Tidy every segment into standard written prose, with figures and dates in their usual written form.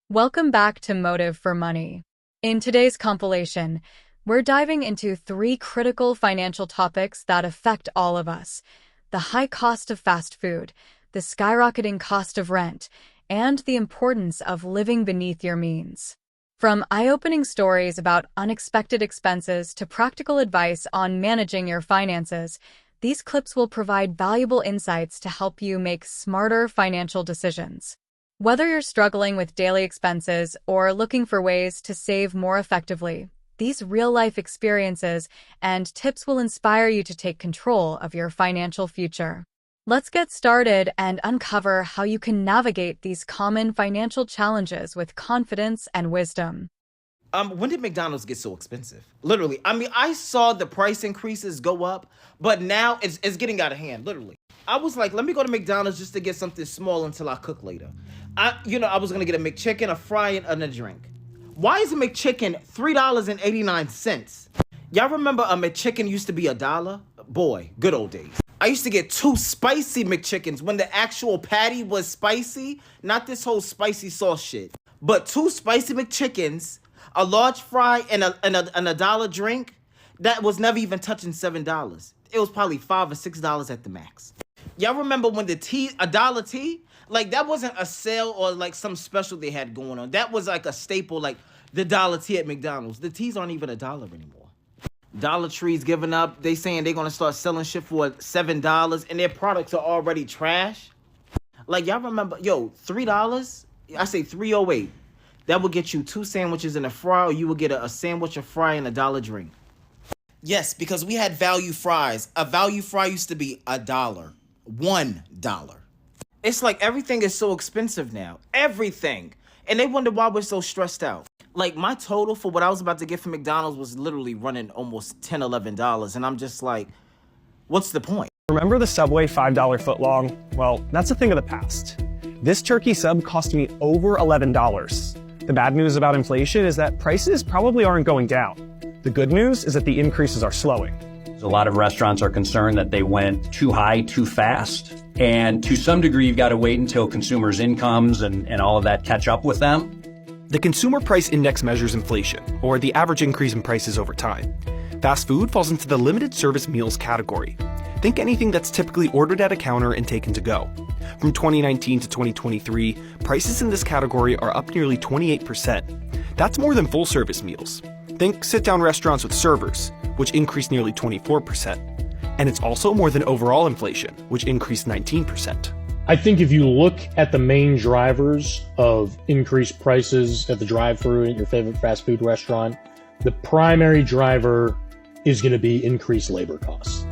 Welcome back to Motive for Money. In today's compilation, we're diving into three critical financial topics that affect all of us: the high cost of fast food, the skyrocketing cost of rent, and the importance of living beneath your means. From eye-opening stories about unexpected expenses to practical advice on managing your finances, these clips will provide valuable insights to help you make smarter financial decisions. Whether you're struggling with daily expenses or looking for ways to save more effectively, these real-life experiences and tips will inspire you to take control of your financial future. Let's get started and uncover how you can navigate these common financial challenges with confidence and wisdom. When did McDonald's get so expensive? Literally. I saw the price increases go up, but now it's getting out of hand, literally. I was like, let me go to McDonald's just to get something small until I cook later. I was going to get a McChicken, a fry, and a drink. Why is a McChicken $3.89? Y'all remember a McChicken used to be $1? Boy, good old days. I used to get 2 spicy McChickens when the actual patty was spicy, not this whole spicy sauce shit. But 2 spicy McChickens, a large fry, and a dollar drink, that was never even touching $7. It was probably $5 or $6 at the max. Y'all remember when the tea, a dollar tea? Like, that wasn't a sale or like some special they had going on. That was like a staple, like the dollar tea at McDonald's. The teas aren't even $1 anymore. Dollar Tree's giving up. They saying they're going to start selling shit for $7 and their products are already trash. Like, y'all remember, $3? I say $3.08. That will get you 2 sandwiches and a fry, or you will get a sandwich, a fry, and a dollar drink. Yes, because we had value fries. A value fry used to be $1. $1. It's like everything is so expensive now. Everything. And they wonder why we're so stressed out. Like, my total for what I was about to get from McDonald's was literally running almost $10, $11. And I'm just like, what's the point? Remember the Subway $5 footlong? Well, that's a thing of the past. This turkey sub cost me over $11. The bad news about inflation is that prices probably aren't going down. The good news is that the increases are slowing. A lot of restaurants are concerned that they went too high too fast. And to some degree, you've got to wait until consumers' incomes and all of that catch up with them. The Consumer Price Index measures inflation, or the average increase in prices over time. Fast food falls into the limited service meals category. Think anything that's typically ordered at a counter and taken to go. From 2019 to 2023, prices in this category are up nearly 28%. That's more than full-service meals. Think sit-down restaurants with servers, which increased nearly 24%. And it's also more than overall inflation, which increased 19%. I think if you look at the main drivers of increased prices at the drive-thru at your favorite fast food restaurant, the primary driver is going to be increased labor costs.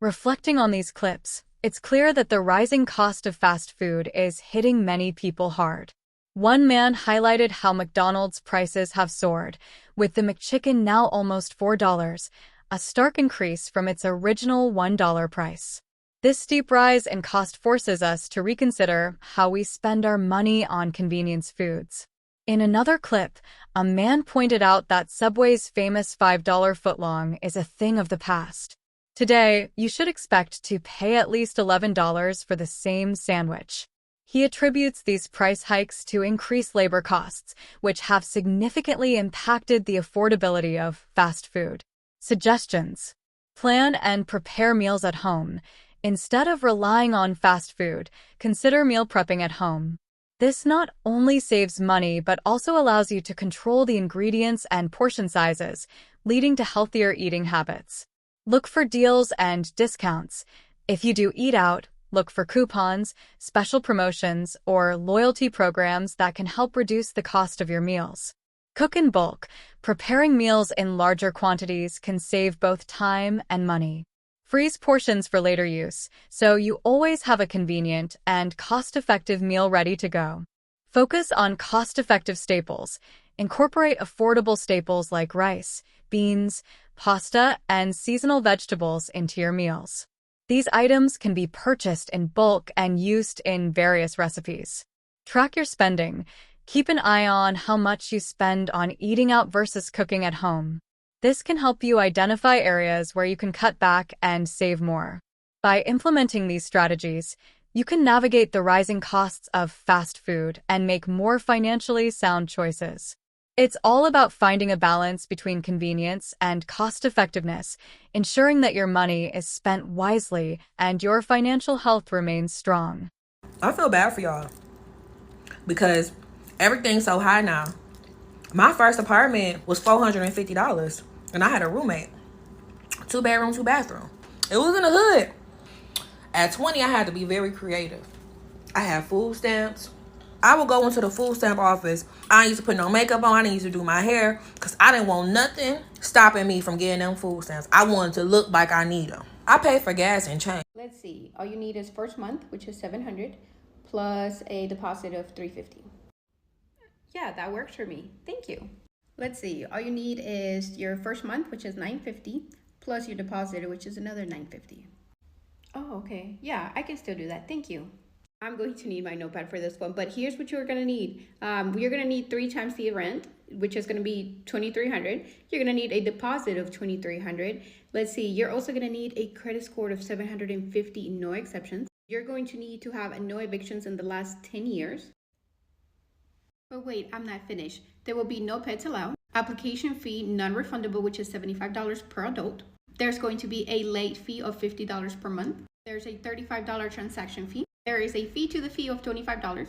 Reflecting on these clips, it's clear that the rising cost of fast food is hitting many people hard. One man highlighted how McDonald's prices have soared, with the McChicken now almost $4, a stark increase from its original $1 price. This steep rise in cost forces us to reconsider how we spend our money on convenience foods. In another clip, a man pointed out that Subway's famous $5 footlong is a thing of the past. Today, you should expect to pay at least $11 for the same sandwich. He attributes these price hikes to increased labor costs, which have significantly impacted the affordability of fast food. Suggestions: plan and prepare meals at home. Instead of relying on fast food, consider meal prepping at home. This not only saves money but also allows you to control the ingredients and portion sizes, leading to healthier eating habits. Look for deals and discounts. If you do eat out, look for coupons, special promotions, or loyalty programs that can help reduce the cost of your meals. Cook in bulk. Preparing meals in larger quantities can save both time and money. Freeze portions for later use, so you always have a convenient and cost-effective meal ready to go. Focus on cost-effective staples. Incorporate affordable staples like rice, beans, pasta, and seasonal vegetables into your meals. These items can be purchased in bulk and used in various recipes. Track your spending. Keep an eye on how much you spend on eating out versus cooking at home. This can help you identify areas where you can cut back and save more. By implementing these strategies, You can navigate the rising costs of fast food and make more financially sound choices. It's all about finding a balance between convenience and cost-effectiveness, ensuring that your money is spent wisely and your financial health remains strong. I feel bad for y'all because everything's so high now. My first apartment was $450 and I had a roommate. 2 bedroom, 2 bathroom. It was in the hood. At 20, I had to be very creative. I had food stamps. I would go into the food stamp office. I didn't used to put no makeup on. I didn't used to do my hair because I didn't want nothing stopping me from getting them food stamps. I wanted to look like I need them. I paid for gas and change. Let's see. All you need is first month, which is $700, plus a deposit of $350. Yeah, that works for me. Thank you. Let's see. All you need is your first month, which is $950, plus your deposit, which is another $950. Oh, okay. Yeah, I can still do that. Thank you. I'm going to need my notepad for this one, but here's what you're going to need. You're going to need 3 times the rent, which is going to be $2,300. You're going to need a deposit of $2,300. Let's see. You're also going to need a credit score of 750, no exceptions. You're going to need to have no evictions in the last 10 years. But wait, I'm not finished. There will be no pets allowed. Application fee non-refundable, which is $75 per adult. There's going to be a late fee of $50 per month. There's a $35 transaction fee. There is a fee to the fee of $25.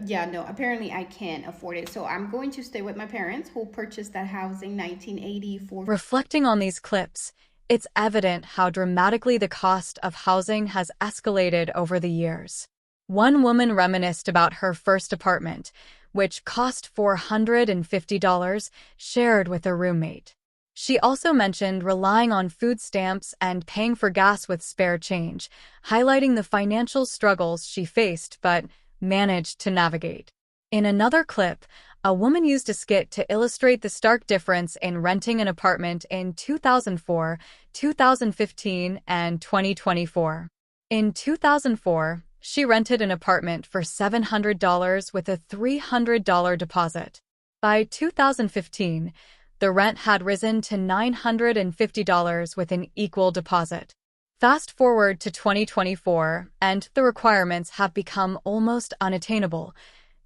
Yeah, no, apparently I can't afford it. So I'm going to stay with my parents who purchased that house in 1984. Reflecting on these clips, it's evident how dramatically the cost of housing has escalated over the years. One woman reminisced about her first apartment, which cost $450, shared with a roommate. She also mentioned relying on food stamps and paying for gas with spare change, highlighting the financial struggles she faced but managed to navigate. In another clip, a woman used a skit to illustrate the stark difference in renting an apartment in 2004, 2015, and 2024. In 2004, she rented an apartment for $700 with a $300 deposit. By 2015, the rent had risen to $950 with an equal deposit. Fast forward to 2024, and the requirements have become almost unattainable.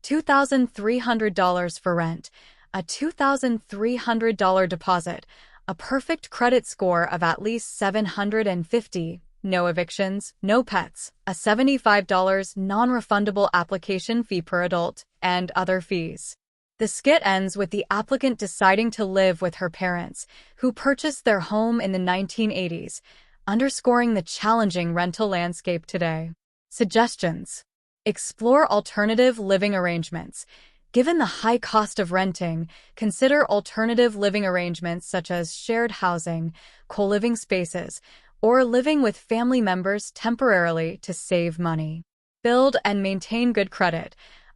$2,300 for rent, a $2,300 deposit, a perfect credit score of at least 750, no evictions, no pets, a $75 non-refundable application fee per adult, and other fees. The skit ends with the applicant deciding to live with her parents, who purchased their home in the 1980s, underscoring the challenging rental landscape today. Suggestions: explore alternative living arrangements. Given the high cost of renting, consider alternative living arrangements such as shared housing, co-living spaces, or living with family members temporarily to save money. Build and maintain good credit.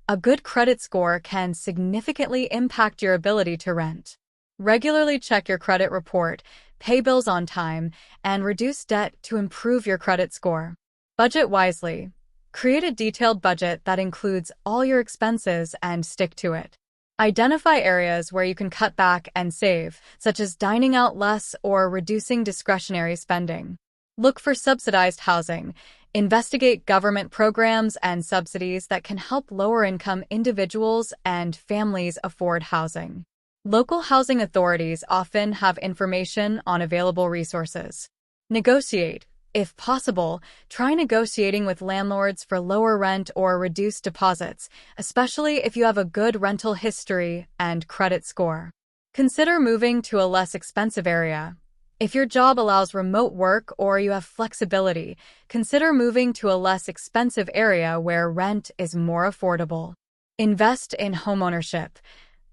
A good credit score can significantly impact your ability to rent. Regularly check your credit report, pay bills on time, and reduce debt to improve your credit score. Budget wisely. Create a detailed budget that includes all your expenses and stick to it. Identify areas where you can cut back and save, such as dining out less or reducing discretionary spending. Look for subsidized housing. Investigate government programs and subsidies that can help lower-income individuals and families afford housing. Local housing authorities often have information on available resources. Negotiate. If possible, try negotiating with landlords for lower rent or reduced deposits, especially if you have a good rental history and credit score. Consider moving to a less expensive area. If your job allows remote work or you have flexibility, consider moving to a less expensive area where rent is more affordable. Invest in homeownership.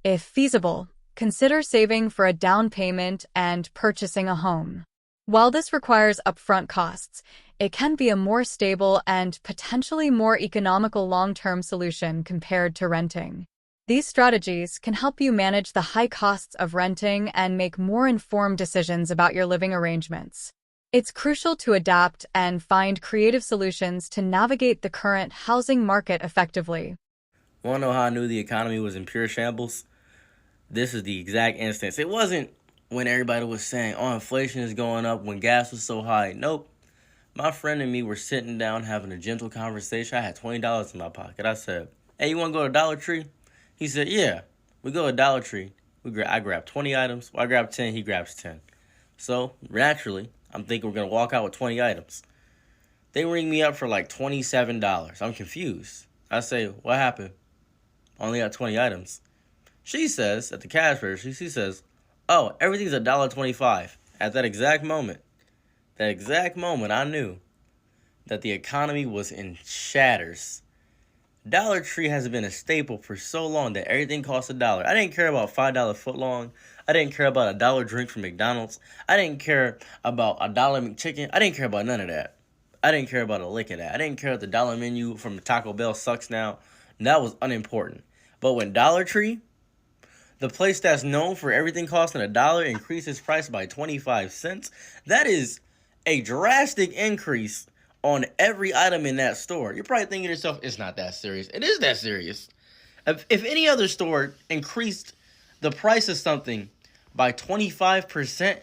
If feasible, consider saving for a down payment and purchasing a home. While this requires upfront costs, it can be a more stable and potentially more economical long-term solution compared to renting. These strategies can help you manage the high costs of renting and make more informed decisions about your living arrangements. It's crucial to adapt and find creative solutions to navigate the current housing market effectively. Want to know how I knew the economy was in pure shambles? This is the exact instance. It wasn't when everybody was saying, oh, inflation is going up, when gas was so high. Nope. My friend and me were sitting down having a gentle conversation. I had $20 in my pocket. I said, "Hey, you want to go to Dollar Tree?" He said, "Yeah." We go to Dollar Tree. I grab 20 items. Well, I grab 10. He grabs 10. So naturally, I'm thinking we're gonna walk out with 20 items. They ring me up for like $27. I'm confused. I say, "What happened? Only got 20 items." She says at the cash register, she says, "Oh, everything's $1.25." At that exact moment, I knew that the economy was in shatters. Dollar Tree has been a staple for so long that everything costs $1. I didn't care about $5 footlong. I didn't care about $1 drink from McDonald's. I didn't care about $1 McChicken. I didn't care about none of that. I didn't care about a lick of that. I didn't care that the dollar menu from Taco Bell sucks now. That was unimportant. But when Dollar Tree, the place that's known for everything costing $1, increases price by 25 cents, that is a drastic increase on every item in that store. You're probably thinking to yourself, it's not that serious. It is that serious. If any other store increased the price of something by 25%,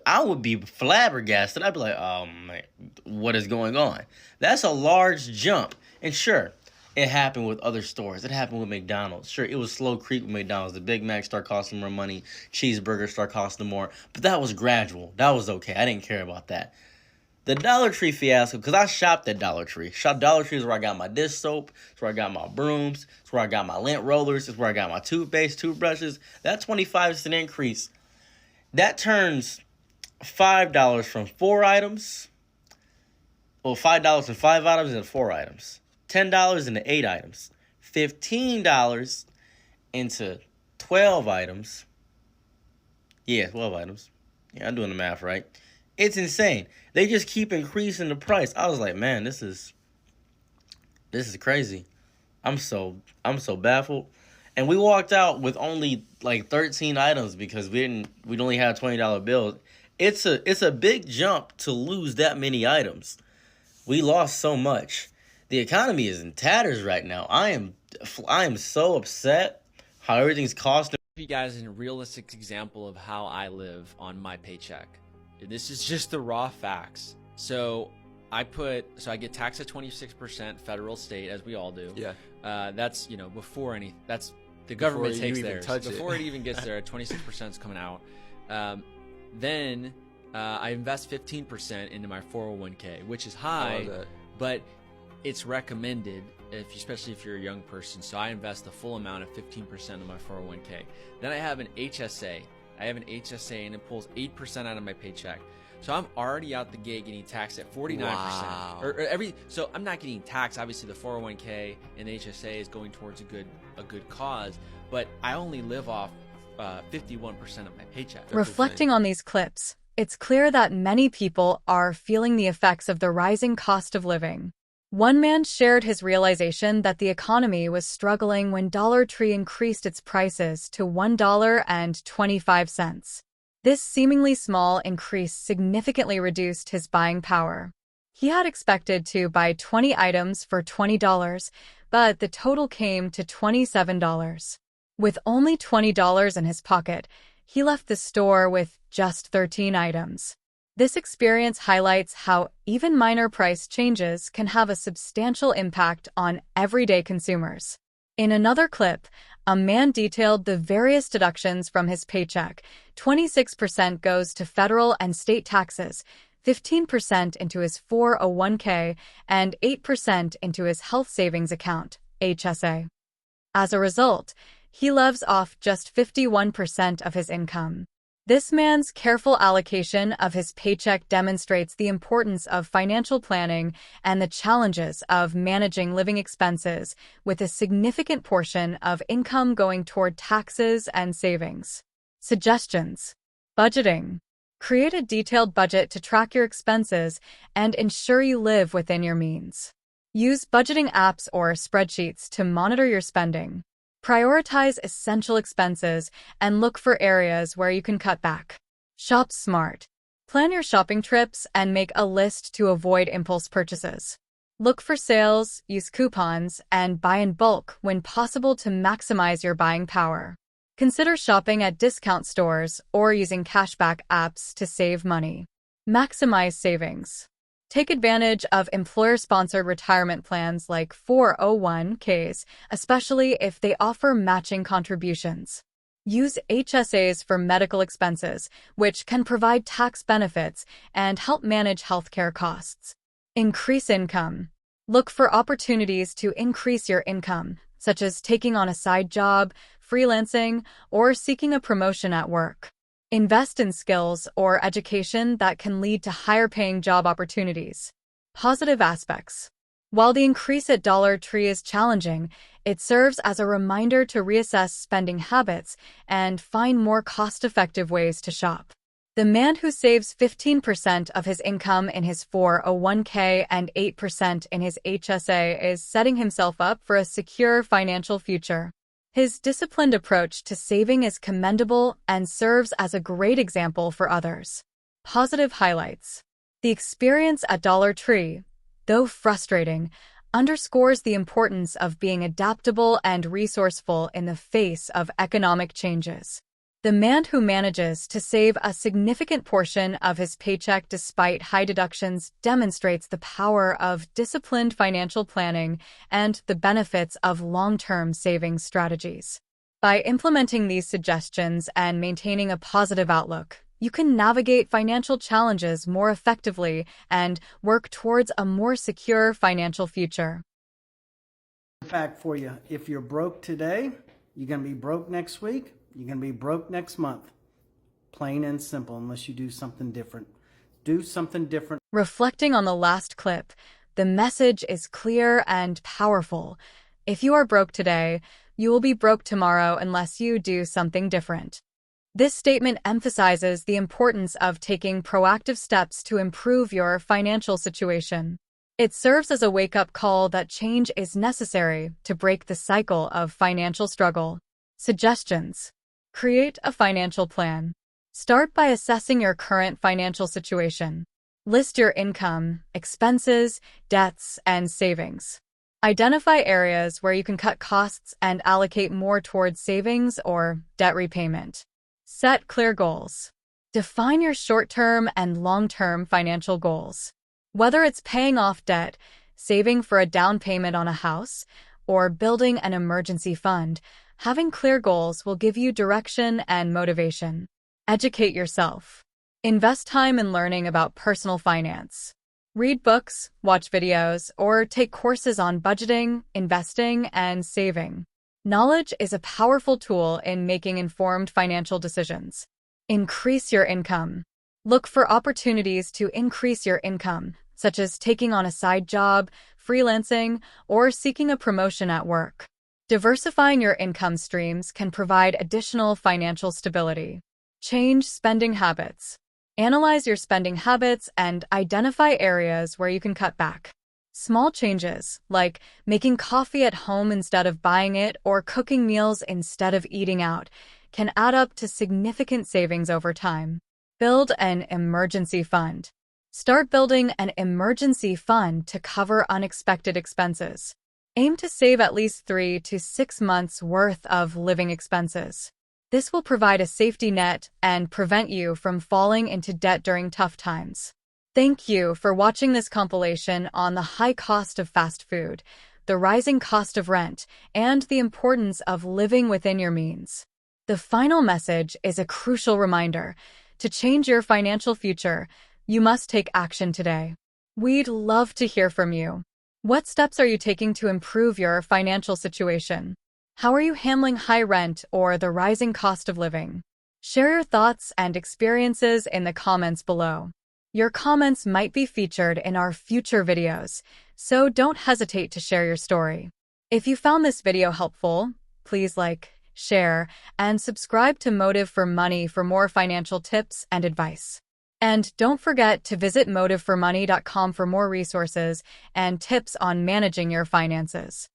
I would be flabbergasted. I'd be like, "Oh man, what is going on?" That's a large jump. And sure, it happened with other stores. It happened with McDonald's. Sure, it was slow creep with McDonald's. The Big Mac started costing more money. Cheeseburgers start costing more. But that was gradual. That was okay. I didn't care about that. The Dollar Tree fiasco, because I shopped at Dollar Tree. Dollar Tree is where I got my dish soap. It's where I got my brooms. It's where I got my lint rollers. It's where I got my toothpaste, toothbrushes. That 25% increase, that turns $5 from 4 items. Well, $5 from 5 items into 4 items. $10 into 8 items. $15 into 12 items. Yeah, 12 items. Yeah, I'm doing the math right. It's insane. They just keep increasing the price. I was like, man, this is crazy. I'm so baffled. And we walked out with only like 13 items because we'd only had $20 bills. It's a big jump to lose that many items. We lost so much. The economy is in tatters right now. I am so upset how everything's costing. You guys a realistic example of how I live on my paycheck. This is just the raw facts. So I get taxed at 26% federal, state, as we all do. Yeah. That's that's the government takes theirs before it even gets there. 26% is coming out. Then I invest 15% into my 401k, which is high, but it's recommended, especially if you're a young person. So I invest the full amount of 15% of my 401k. Then I have an HSA. And it pulls 8% out of my paycheck. So I'm already out the gate getting taxed at 49%. Wow. So I'm not getting taxed. Obviously, the 401k and the HSA is going towards a good cause, but I only live off 51% of my paycheck. Reflecting on these clips, it's clear that many people are feeling the effects of the rising cost of living. One man shared his realization that the economy was struggling when Dollar Tree increased its prices to $1.25. This seemingly small increase significantly reduced his buying power. He had expected to buy 20 items for $20, but the total came to $27. With only $20 in his pocket, he left the store with just 13 items. This experience highlights how even minor price changes can have a substantial impact on everyday consumers. In another clip, a man detailed the various deductions from his paycheck. 26% goes to federal and state taxes, 15% into his 401k, and 8% into his health savings account, HSA. As a result, he lives off just 51% of his income. This man's careful allocation of his paycheck demonstrates the importance of financial planning and the challenges of managing living expenses, with a significant portion of income going toward taxes and savings. Suggestions: budgeting. Create a detailed budget to track your expenses and ensure you live within your means. Use budgeting apps or spreadsheets to monitor your spending. Prioritize essential expenses and look for areas where you can cut back. Shop smart. Plan your shopping trips and make a list to avoid impulse purchases. Look for sales, use coupons, and buy in bulk when possible to maximize your buying power. Consider shopping at discount stores or using cashback apps to save money. Maximize savings. Take advantage of employer-sponsored retirement plans like 401ks, especially if they offer matching contributions. Use HSAs for medical expenses, which can provide tax benefits and help manage healthcare costs. Increase income. Look for opportunities to increase your income, such as taking on a side job, freelancing, or seeking a promotion at work. Invest in skills or education that can lead to higher-paying job opportunities. Positive aspects. While the increase at Dollar Tree is challenging, it serves as a reminder to reassess spending habits and find more cost-effective ways to shop. The man who saves 15% of his income in his 401k and 8% in his HSA is setting himself up for a secure financial future. His disciplined approach to saving is commendable and serves as a great example for others. Positive highlights. The experience at Dollar Tree, though frustrating, underscores the importance of being adaptable and resourceful in the face of economic changes. The man who manages to save a significant portion of his paycheck despite high deductions demonstrates the power of disciplined financial planning and the benefits of long-term savings strategies. By implementing these suggestions and maintaining a positive outlook, you can navigate financial challenges more effectively and work towards a more secure financial future. Fact for you, if you're broke today, you're going to be broke next week. You're going to be broke next month. Plain and simple, unless you do something different. Do something different. Reflecting on the last clip, the message is clear and powerful. If you are broke today, you will be broke tomorrow unless you do something different. This statement emphasizes the importance of taking proactive steps to improve your financial situation. It serves as a wake-up call that change is necessary to break the cycle of financial struggle. Suggestions. Create a financial plan. Start by assessing your current financial situation. List your income, expenses, debts, and savings. Identify areas where you can cut costs and allocate more towards savings or debt repayment. Set clear goals. Define your short-term and long-term financial goals. Whether it's paying off debt, saving for a down payment on a house, or building an emergency fund, having clear goals will give you direction and motivation. Educate yourself. Invest time in learning about personal finance. Read books, watch videos, or take courses on budgeting, investing, and saving. Knowledge is a powerful tool in making informed financial decisions. Increase your income. Look for opportunities to increase your income, such as taking on a side job, freelancing, or seeking a promotion at work. Diversifying your income streams can provide additional financial stability. Change spending habits. Analyze your spending habits and identify areas where you can cut back. Small changes, like making coffee at home instead of buying it or cooking meals instead of eating out, can add up to significant savings over time. Build an emergency fund. Start building an emergency fund to cover unexpected expenses. Aim to save at least 3 to 6 months' worth of living expenses. This will provide a safety net and prevent you from falling into debt during tough times. Thank you for watching this compilation on the high cost of fast food, the rising cost of rent, and the importance of living within your means. The final message is a crucial reminder. To change your financial future, you must take action today. We'd love to hear from you. What steps are you taking to improve your financial situation? How are you handling high rent or the rising cost of living? Share your thoughts and experiences in the comments below. Your comments might be featured in our future videos, so don't hesitate to share your story. If you found this video helpful, please like, share, and subscribe to Motive for Money for more financial tips and advice. And don't forget to visit motiveformoney.com for more resources and tips on managing your finances.